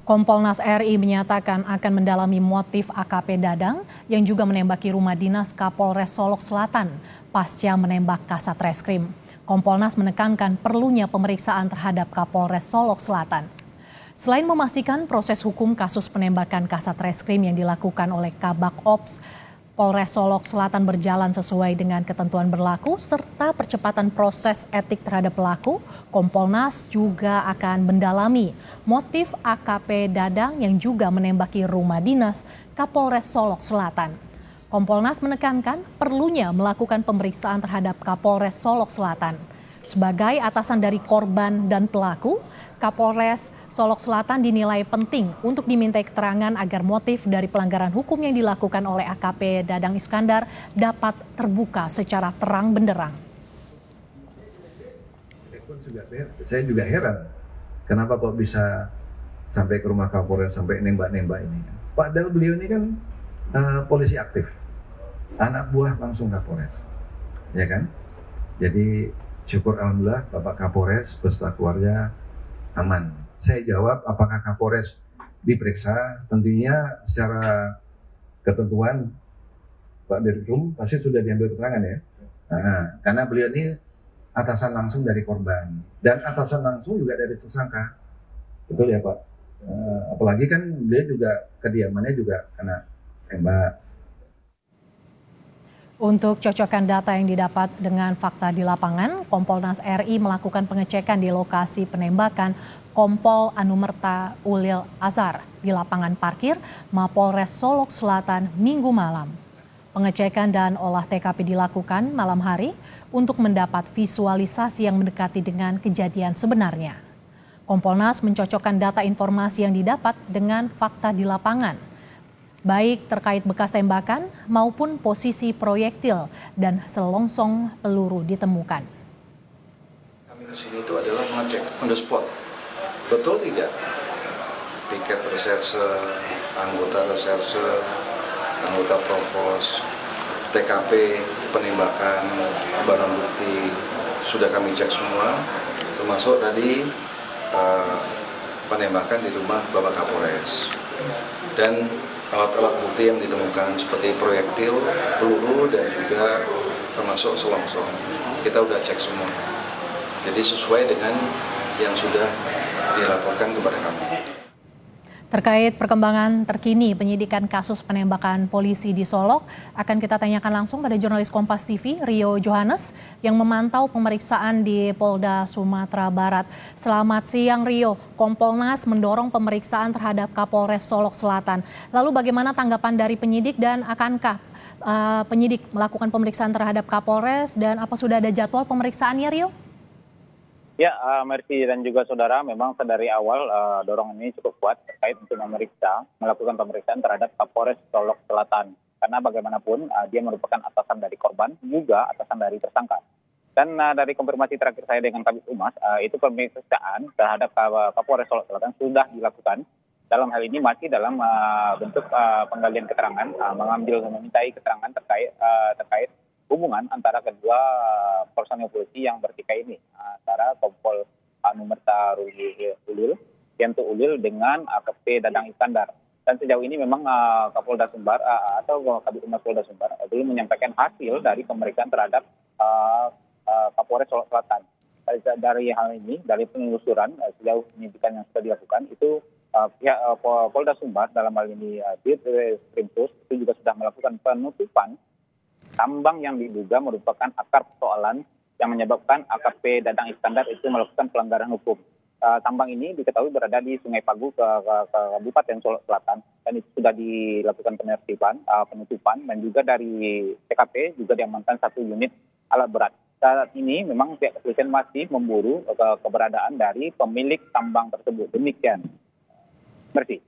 Kompolnas RI menyatakan akan mendalami motif AKP Dadang yang juga menembaki rumah dinas Kapolres Solok Selatan pasca menembak Kasat Reskrim. Kompolnas menekankan perlunya pemeriksaan terhadap Kapolres Solok Selatan. Selain memastikan proses hukum kasus penembakan Kasat Reskrim yang dilakukan oleh Kabak Ops Polres Solok Selatan berjalan sesuai dengan ketentuan berlaku serta percepatan proses etik terhadap pelaku, Kompolnas juga akan mendalami motif AKP Dadang yang juga menembaki rumah dinas Kapolres Solok Selatan. Kompolnas menekankan perlunya melakukan pemeriksaan terhadap Kapolres Solok Selatan. Sebagai atasan dari korban dan pelaku, Kapolres Solok Selatan dinilai penting untuk dimintai keterangan agar motif dari pelanggaran hukum yang dilakukan oleh AKP Dadang Iskandar dapat terbuka secara terang benderang. Saya juga heran, kenapa kok bisa sampai ke rumah Kapolres sampai nembak-nembak ini. Padahal beliau ini kan polisi aktif, anak buah langsung Kapolres, ya kan? Jadi syukur alhamdulillah Bapak Kapolres beserta keluarga aman. Saya jawab apakah Kapolres diperiksa, tentunya secara ketentuan Pak Dirkrim pasti sudah diambil keterangan ya. Karena beliau ini atasan langsung dari korban dan atasan langsung juga dari tersangka. Betul ya Pak? Apalagi kan beliau juga kediamannya juga kena tembak. Untuk cocokkan data yang didapat dengan fakta di lapangan, Kompolnas RI melakukan pengecekan di lokasi penembakan Kompol Anumerta Ulil Azhar di lapangan parkir Mapolres Solok Selatan Minggu malam. Pengecekan dan olah TKP dilakukan malam hari untuk mendapat visualisasi yang mendekati dengan kejadian sebenarnya. Kompolnas mencocokkan data informasi yang didapat dengan fakta di lapangan, baik terkait bekas tembakan maupun posisi proyektil dan selongsong peluru ditemukan. Kami kesini itu adalah mengecek on the spot, betul tidak piket reserse, anggota reserse, anggota provos, TKP, penembakan, barang bukti sudah kami cek semua, termasuk tadi penembakan di rumah Bapak Kapolres. Dan alat-alat bukti yang ditemukan seperti proyektil, peluru, dan juga termasuk selongsong. Kita udah cek semua. Jadi sesuai dengan yang sudah dilaporkan kepada kami. Terkait perkembangan terkini penyidikan kasus penembakan polisi di Solok, akan kita tanyakan langsung pada jurnalis Kompas TV, Rio Johannes, yang memantau pemeriksaan di Polda Sumatera Barat. Selamat siang Rio, Kompolnas mendorong pemeriksaan terhadap Kapolres Solok Selatan. Lalu bagaimana tanggapan dari penyidik dan akankah penyidik melakukan pemeriksaan terhadap Kapolres dan apa sudah ada jadwal pemeriksaannya Rio? Ya, Mercy dan juga saudara, memang dari awal dorongan ini cukup kuat terkait untuk melakukan pemeriksaan terhadap Kapolres Solok Selatan. Karena bagaimanapun dia merupakan atasan dari korban, juga atasan dari tersangka. Dan dari konfirmasi terakhir saya dengan Kabid Humas, itu pemeriksaan terhadap Kapolres Solok Selatan sudah dilakukan. Dalam hal ini masih dalam bentuk penggalian keterangan, memintai keterangan terkait hubungan antara kedua personil polisi yang bertikai ini, antara Kompol Anumerta Ulil, Yanto Ulil dengan AKP Dadang Iskandar. Dan sejauh ini memang Kapolda Sumbar atau Kabid Humas Polda Sumbar belum menyampaikan hasil dari pemeriksaan terhadap Kapolres Solok Selatan. Dari hal ini, dari penelusuran sejauh penyidikan yang sudah dilakukan, itu pihak Polda Sumbar dalam hal ini Ditreskrim itu juga sudah melakukan penutupan tambang yang diduga merupakan akar persoalan yang menyebabkan AKP Dadang Iskandar itu melakukan pelanggaran hukum. Tambang ini diketahui berada di Sungai Pagu ke Kabupaten Solok Selatan, dan itu sudah dilakukan penutupan, dan juga dari TKP juga diamankan 1 unit alat berat. Saat ini memang pihak kepolisian masih memburu keberadaan dari pemilik tambang tersebut. Demikian. Mercy.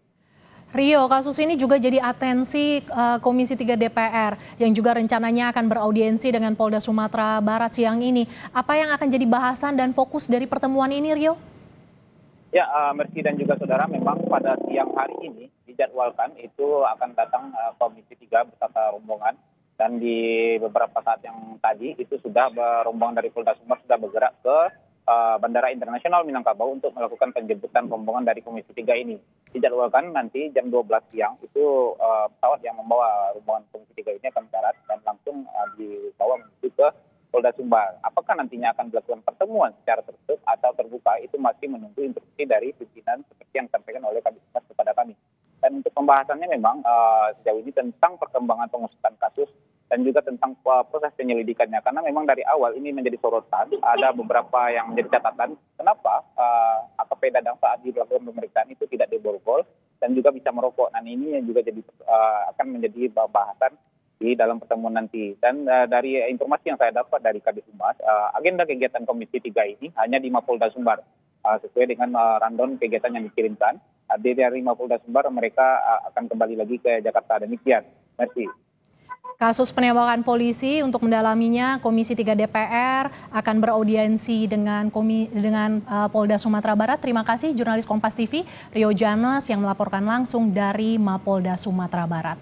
Rio, kasus ini juga jadi atensi Komisi 3 DPR yang juga rencananya akan beraudiensi dengan Polda Sumatera Barat siang ini. Apa yang akan jadi bahasan dan fokus dari pertemuan ini, Rio? Ya, Mercy dan juga saudara, memang pada siang hari ini dijadwalkan itu akan datang Komisi 3 beserta rombongan. Dan di beberapa saat yang tadi itu sudah rombongan dari Polda Sumbar sudah bergerak ke Bandara Internasional Minangkabau untuk melakukan penjemputan rombongan dari Komisi 3 ini. dijadwalkan nanti jam 12 siang itu pesawat yang membawa rombongan Komisi 3 ini akan mendarat dan langsung dibawa menuju ke Polda Sumbar. Apakah nantinya akan dilakukan pertemuan secara tertutup atau terbuka itu masih menunggu instruksi dari pimpinan seperti yang disampaikan oleh Kabid Humas kepada kami. Dan untuk pembahasannya memang sejauh ini tentang perkembangan pengusutan kasus dan juga tentang proses penyelidikannya. Karena memang dari awal ini menjadi sorotan, ada beberapa yang menjadi catatan kenapa AKP Dadang saat dilakukan pemeriksaan itu tidak diborgol dan juga bisa merokok. Dan ini yang juga jadi akan menjadi bahasan di dalam pertemuan nanti. Dan dari informasi yang saya dapat dari Kabid Humas, agenda kegiatan Komisi 3 ini hanya di Mapolda Sumbar. Sesuai dengan rundown kegiatan yang dikirimkan. Dari Mapolda Sumbar mereka akan kembali lagi ke Jakarta. Demikian. Merci. Kasus penembakan polisi untuk mendalaminya Komisi 3 DPR akan beraudiensi dengan Polda Sumatera Barat. Terima kasih jurnalis Kompas TV Rio Janes yang melaporkan langsung dari Mapolda Sumatera Barat.